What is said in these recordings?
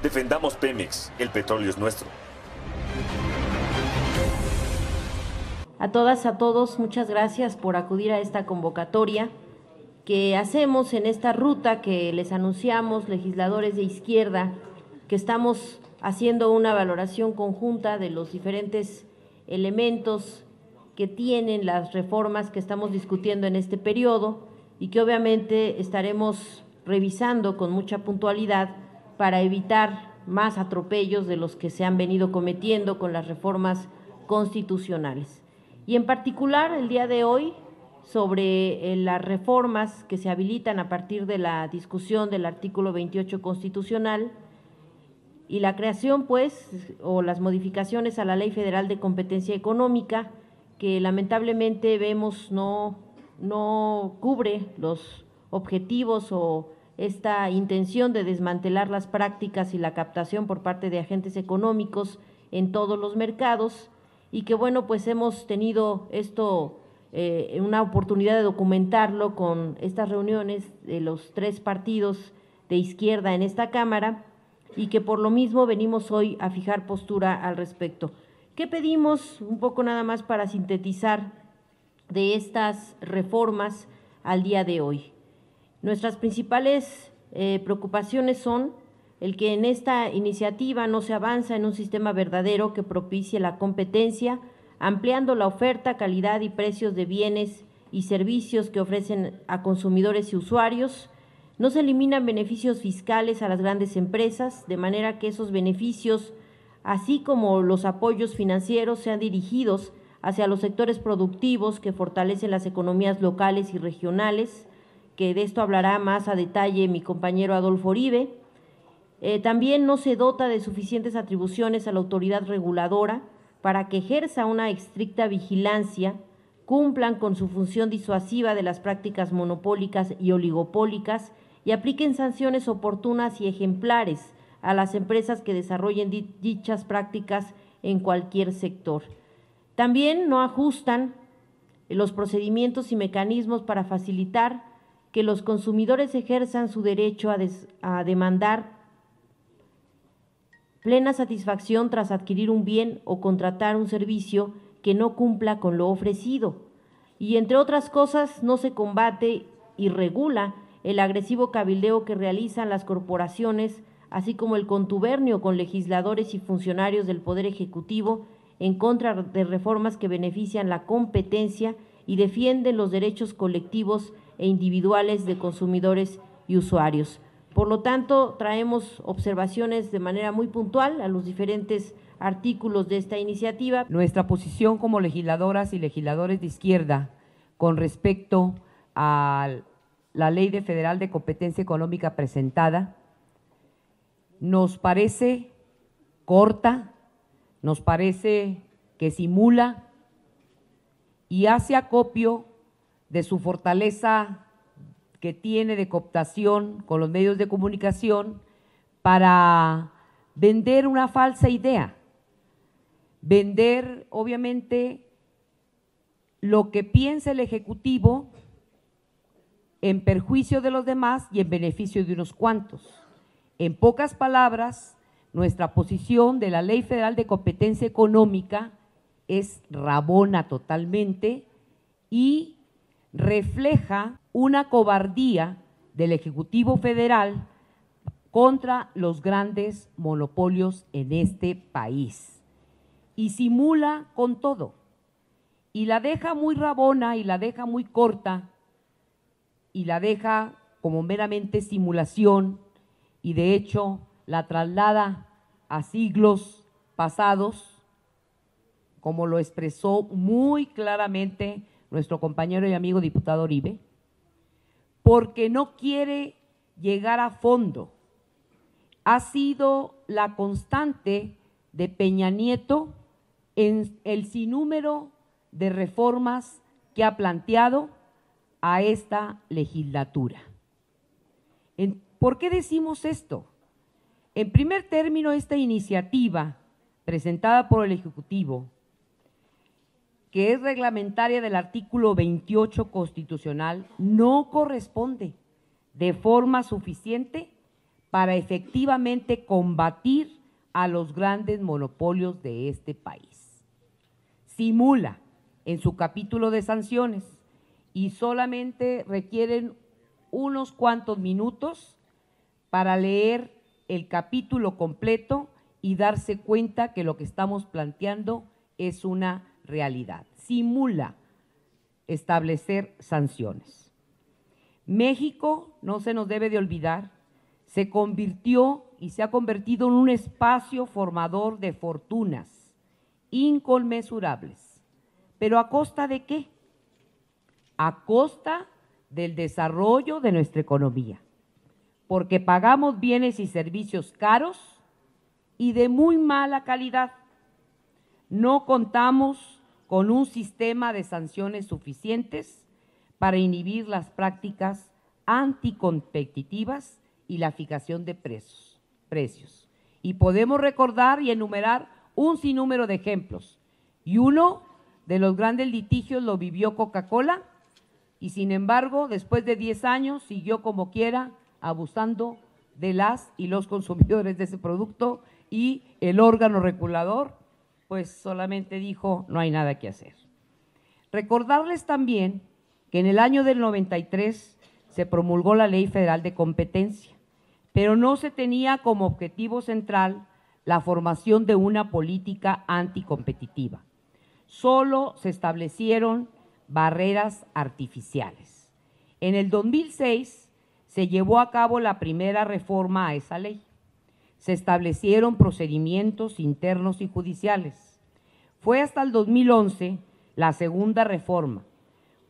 Defendamos Pemex, el petróleo es nuestro. A todas, a todos, muchas gracias por acudir a esta convocatoria que hacemos en esta ruta que les anunciamos, legisladores de izquierda, que estamos haciendo una valoración conjunta de los diferentes elementos que tienen las reformas que estamos discutiendo en este periodo y que obviamente estaremos revisando con mucha puntualidad para evitar más atropellos de los que se han venido cometiendo con las reformas constitucionales. Y en particular el día de hoy sobre las reformas que se habilitan a partir de la discusión del artículo 28 constitucional y la creación, pues, o las modificaciones a la Ley Federal de Competencia Económica, que lamentablemente vemos no cubre los objetivos o esta intención de desmantelar las prácticas y la captación por parte de agentes económicos en todos los mercados, y que bueno, pues hemos tenido una oportunidad de documentarlo con estas reuniones de los tres partidos de izquierda en esta Cámara, y que por lo mismo venimos hoy a fijar postura al respecto. ¿Qué pedimos? Un poco nada más para sintetizar de estas reformas al día de hoy. Nuestras principales preocupaciones son el que en esta iniciativa no se avanza en un sistema verdadero que propicie la competencia, ampliando la oferta, calidad y precios de bienes y servicios que ofrecen a consumidores y usuarios. No se eliminan beneficios fiscales a las grandes empresas, de manera que esos beneficios, así como los apoyos financieros, sean dirigidos hacia los sectores productivos que fortalecen las economías locales y regionales, que de esto hablará más a detalle mi compañero Adolfo Uribe. También no se dota de suficientes atribuciones a la autoridad reguladora para que ejerza una estricta vigilancia, cumplan con su función disuasiva de las prácticas monopólicas y oligopólicas y apliquen sanciones oportunas y ejemplares a las empresas que desarrollen dichas prácticas en cualquier sector. También no ajustan los procedimientos y mecanismos para facilitar que los consumidores ejerzan su derecho a demandar plena satisfacción tras adquirir un bien o contratar un servicio que no cumpla con lo ofrecido. Y entre otras cosas, no se combate y regula el agresivo cabildeo que realizan las corporaciones, así como el contubernio con legisladores y funcionarios del Poder Ejecutivo en contra de reformas que benefician la competencia y defienden los derechos colectivos e individuales de consumidores y usuarios. Por lo tanto, traemos observaciones de manera muy puntual a los diferentes artículos de esta iniciativa. Nuestra posición como legisladoras y legisladores de izquierda con respecto a la Ley Federal de Competencia Económica presentada nos parece corta, nos parece que simula y hace acopio de su fortaleza que tiene de cooptación con los medios de comunicación para vender una falsa idea, vender obviamente lo que piensa el Ejecutivo en perjuicio de los demás y en beneficio de unos cuantos. En pocas palabras, nuestra posición de la Ley Federal de Competencia Económica es rabona totalmente y refleja una cobardía del Ejecutivo Federal contra los grandes monopolios en este país y simula con todo y la deja muy rabona y la deja muy corta y la deja como meramente simulación y de hecho la traslada a siglos pasados, como lo expresó muy claramente nuestro compañero y amigo diputado Uribe, porque no quiere llegar a fondo. Ha sido la constante de Peña Nieto en el sinnúmero de reformas que ha planteado a esta legislatura. ¿Por qué decimos esto? En primer término, esta iniciativa presentada por el Ejecutivo, que es reglamentaria del artículo 28 constitucional, no corresponde de forma suficiente para efectivamente combatir a los grandes monopolios de este país. Simula en su capítulo de sanciones y solamente requieren unos cuantos minutos para leer el capítulo completo y darse cuenta que lo que estamos planteando es una realidad. Simula establecer sanciones. México, no se nos debe de olvidar, se convirtió y se ha convertido en un espacio formador de fortunas inconmensurables. ¿Pero a costa de qué? A costa del desarrollo de nuestra economía, porque pagamos bienes y servicios caros y de muy mala calidad. No contamos con un sistema de sanciones suficientes para inhibir las prácticas anticompetitivas y la fijación de precios. Y podemos recordar y enumerar un sinnúmero de ejemplos. Y uno de los grandes litigios lo vivió Coca-Cola y sin embargo, después de 10 años, siguió como quiera abusando de las y los consumidores de ese producto y el órgano regulador pues solamente dijo no hay nada que hacer. Recordarles también que en el año del 93 se promulgó la Ley Federal de Competencia, pero no se tenía como objetivo central la formación de una política anticompetitiva. Solo se establecieron barreras artificiales. En el 2006 se llevó a cabo la primera reforma a esa ley. Se establecieron procedimientos internos y judiciales. Fue hasta el 2011 la segunda reforma,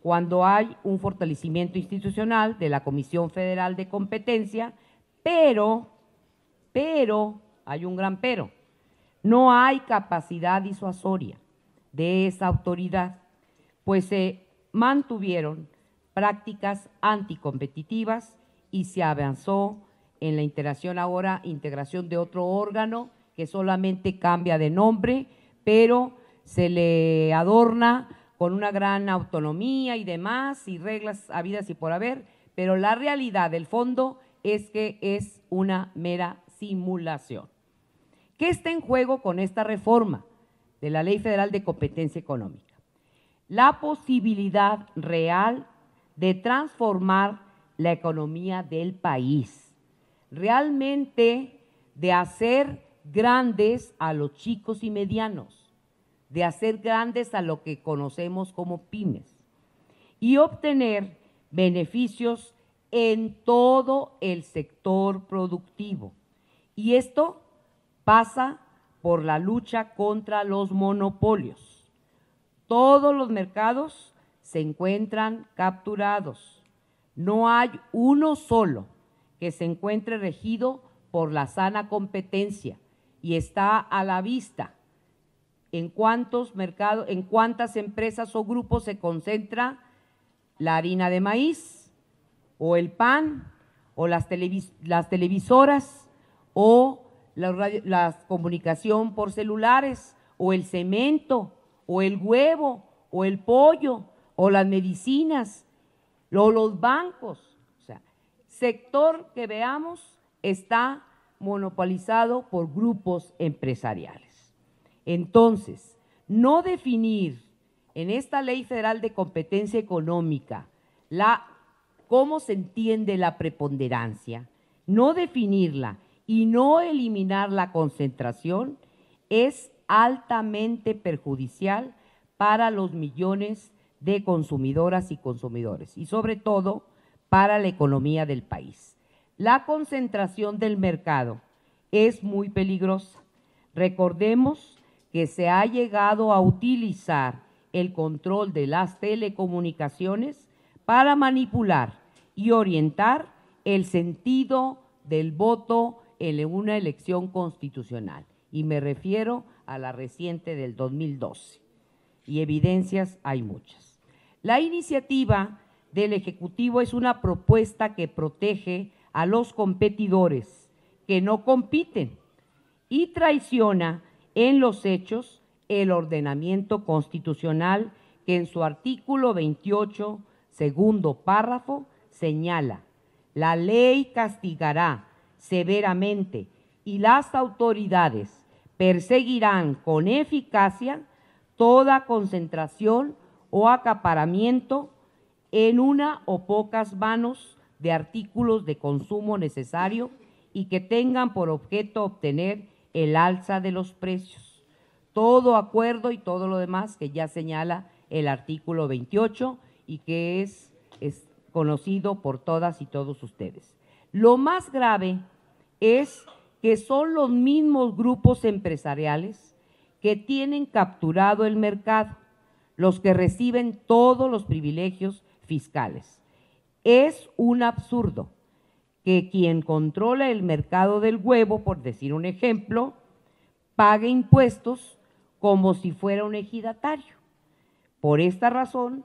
cuando hay un fortalecimiento institucional de la Comisión Federal de Competencia, pero, hay un gran pero, no hay capacidad disuasoria de esa autoridad, pues se mantuvieron prácticas anticompetitivas y se avanzó en la integración de otro órgano que solamente cambia de nombre, pero se le adorna con una gran autonomía y demás, y reglas habidas y por haber, pero la realidad del fondo es que es una mera simulación. ¿Qué está en juego con esta reforma de la Ley Federal de Competencia Económica? La posibilidad real de transformar la economía del país, realmente de hacer grandes a los chicos y medianos, de hacer grandes a lo que conocemos como pymes y obtener beneficios en todo el sector productivo. Y esto pasa por la lucha contra los monopolios. Todos los mercados se encuentran capturados. No hay uno solo que se encuentre regido por la sana competencia y está a la vista en cuántos mercados, en cuántas empresas o grupos se concentra la harina de maíz o el pan o las televisoras o la comunicación por celulares o el cemento o el huevo o el pollo o las medicinas o los bancos. O sea, sector que veamos está monopolizado por grupos empresariales. Entonces, no definir en esta Ley Federal de Competencia Económica cómo se entiende la preponderancia, no definirla y no eliminar la concentración es altamente perjudicial para los millones de consumidoras y consumidores y sobre todo para la economía del país. La concentración del mercado es muy peligrosa. Recordemos que se ha llegado a utilizar el control de las telecomunicaciones para manipular y orientar el sentido del voto en una elección constitucional. Y me refiero a la reciente del 2012. Y evidencias hay muchas. La iniciativa del Ejecutivo es una propuesta que protege a los competidores que no compiten y traiciona en los hechos el ordenamiento constitucional que en su artículo 28, segundo párrafo, señala: la ley castigará severamente y las autoridades perseguirán con eficacia toda concentración o acaparamiento en una o pocas manos de artículos de consumo necesario y que tengan por objeto obtener el alza de los precios. Todo acuerdo y todo lo demás que ya señala el artículo 28 y que es conocido por todas y todos ustedes. Lo más grave es que son los mismos grupos empresariales que tienen capturado el mercado, los que reciben todos los privilegios fiscales. Es un absurdo que quien controla el mercado del huevo, por decir un ejemplo, pague impuestos como si fuera un ejidatario. Por esta razón,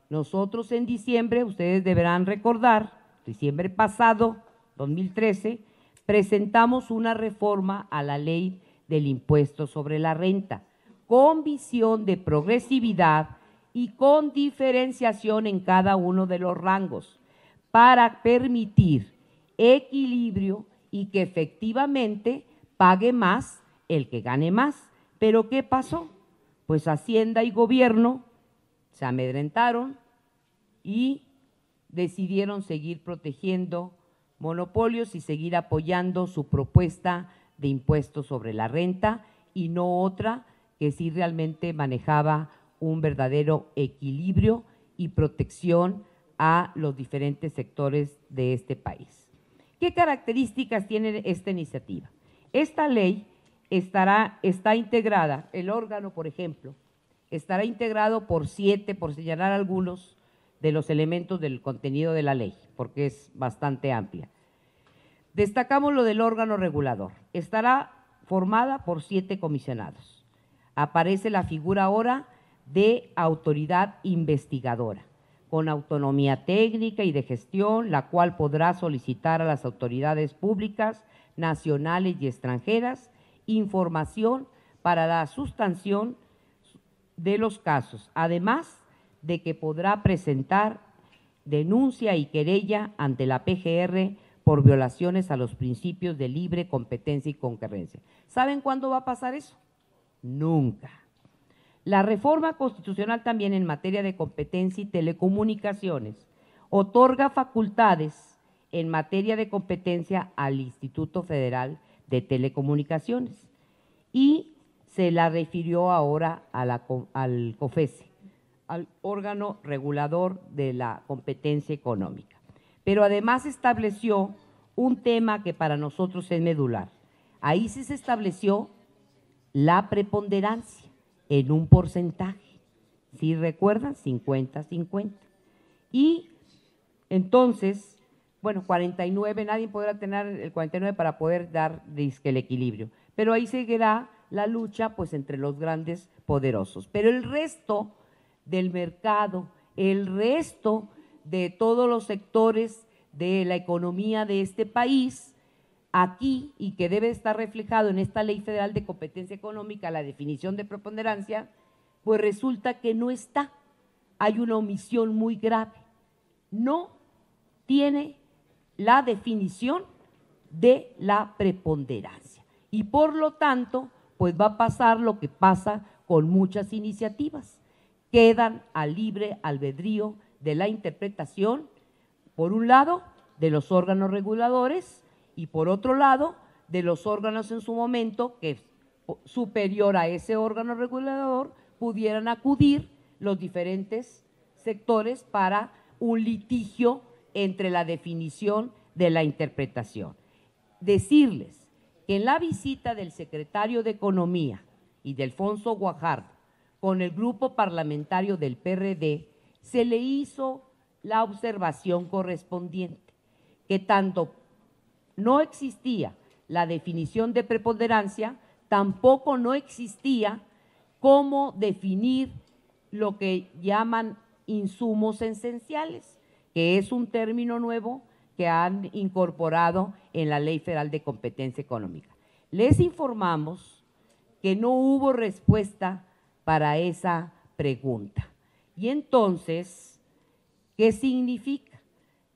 nosotros en diciembre, ustedes deberán recordar, diciembre pasado, 2013, presentamos una reforma a la ley del impuesto sobre la renta, con visión de progresividad y con diferenciación en cada uno de los rangos, para permitir equilibrio y que efectivamente pague más el que gane más. ¿Pero qué pasó? Pues Hacienda y Gobierno se amedrentaron y decidieron seguir protegiendo monopolios y seguir apoyando su propuesta de impuesto sobre la renta y no otra que sí realmente manejaba un verdadero equilibrio y protección a los diferentes sectores de este país. ¿Qué características tiene esta iniciativa? Esta ley está integrada, el órgano, por ejemplo, estará integrado por 7, por señalar algunos de los elementos del contenido de la ley, porque es bastante amplia. Destacamos lo del órgano regulador. Estará formada por 7 comisionados. Aparece la figura ahora de autoridad investigadora, con autonomía técnica y de gestión, la cual podrá solicitar a las autoridades públicas, nacionales y extranjeras, información para la sustanción de los casos, además de que podrá presentar denuncia y querella ante la PGR por violaciones a los principios de libre competencia y concurrencia. ¿Saben cuándo va a pasar eso? Nunca. La reforma constitucional también en materia de competencia y telecomunicaciones otorga facultades en materia de competencia al Instituto Federal de Telecomunicaciones y se la refirió ahora al COFECE, al órgano regulador de la competencia económica. Pero además estableció un tema que para nosotros es medular. Ahí sí se estableció la preponderancia en un porcentaje, ¿sí recuerdan? 50-50. Y entonces, bueno, 49, nadie podrá tener el 49 para poder dar el equilibrio, pero ahí seguirá la lucha pues entre los grandes poderosos. Pero el resto del mercado, el resto de todos los sectores de la economía de este país, aquí, y que debe estar reflejado en esta Ley Federal de Competencia Económica, la definición de preponderancia, pues resulta que no está. Hay una omisión muy grave. No tiene la definición de la preponderancia. Y por lo tanto, pues va a pasar lo que pasa con muchas iniciativas. Quedan al libre albedrío de la interpretación, por un lado, de los órganos reguladores y por otro lado, de los órganos en su momento que superior a ese órgano regulador pudieran acudir los diferentes sectores para un litigio entre la definición de la interpretación. Decirles que en la visita del secretario de Economía y de Alfonso Guajardo con el grupo parlamentario del PRD, se le hizo la observación correspondiente, que tanto no existía la definición de preponderancia, tampoco no existía cómo definir lo que llaman insumos esenciales, que es un término nuevo que han incorporado en la Ley Federal de Competencia Económica. Les informamos que no hubo respuesta para esa pregunta. Y entonces, ¿qué significa?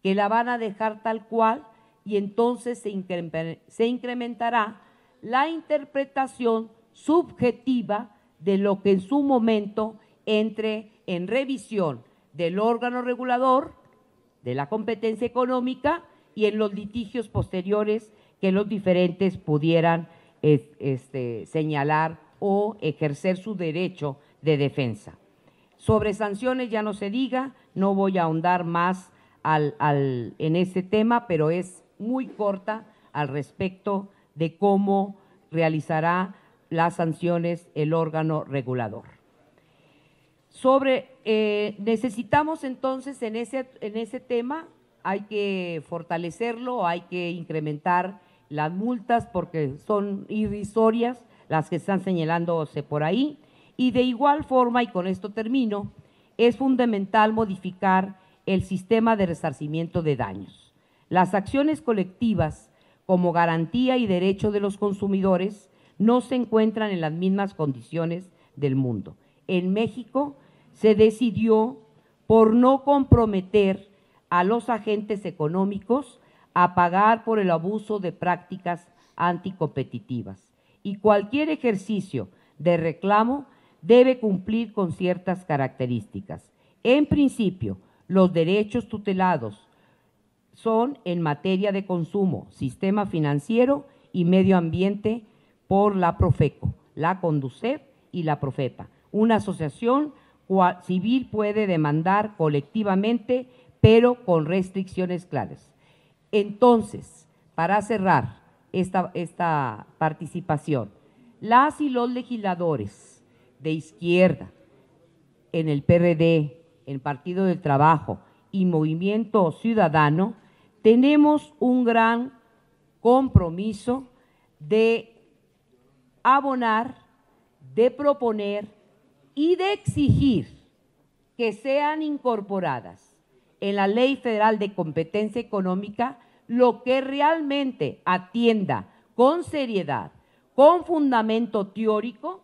Que la van a dejar tal cual y entonces se incrementará la interpretación subjetiva de lo que en su momento entre en revisión del órgano regulador de la competencia económica y en los litigios posteriores que los diferentes pudieran señalar o ejercer su derecho de defensa. Sobre sanciones ya no se diga, no voy a ahondar más en este tema, pero es muy corta al respecto de cómo realizará las sanciones el órgano regulador. Necesitamos entonces en ese tema, hay que fortalecerlo, hay que incrementar las multas porque son irrisorias las que están señalándose por ahí, y de igual forma, y con esto termino, es fundamental modificar el sistema de resarcimiento de daños. Las acciones colectivas como garantía y derecho de los consumidores no se encuentran en las mismas condiciones del mundo. En México se decidió por no comprometer a los agentes económicos a pagar por el abuso de prácticas anticompetitivas, y cualquier ejercicio de reclamo debe cumplir con ciertas características. En principio, los derechos tutelados son en materia de consumo, sistema financiero y medio ambiente por la Profeco, la Conducef y la Profepa. Una asociación civil puede demandar colectivamente, pero con restricciones claras. Entonces, para cerrar esta participación, las y los legisladores de izquierda en el PRD, el Partido del Trabajo y Movimiento Ciudadano, tenemos un gran compromiso de abonar, de proponer y de exigir que sean incorporadas en la Ley Federal de Competencia Económica lo que realmente atienda con seriedad, con fundamento teórico,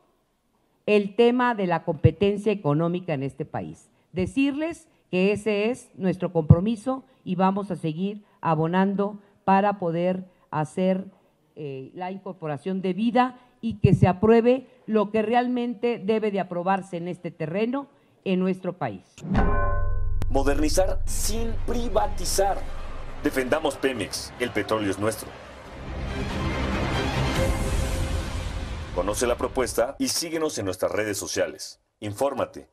el tema de la competencia económica en este país. Decirles que ese es nuestro compromiso y vamos a seguir abonando para poder hacer la incorporación debida y que se apruebe lo que realmente debe de aprobarse en este terreno en nuestro país. Modernizar sin privatizar. Defendamos Pemex, el petróleo es nuestro. Conoce la propuesta y síguenos en nuestras redes sociales. Infórmate,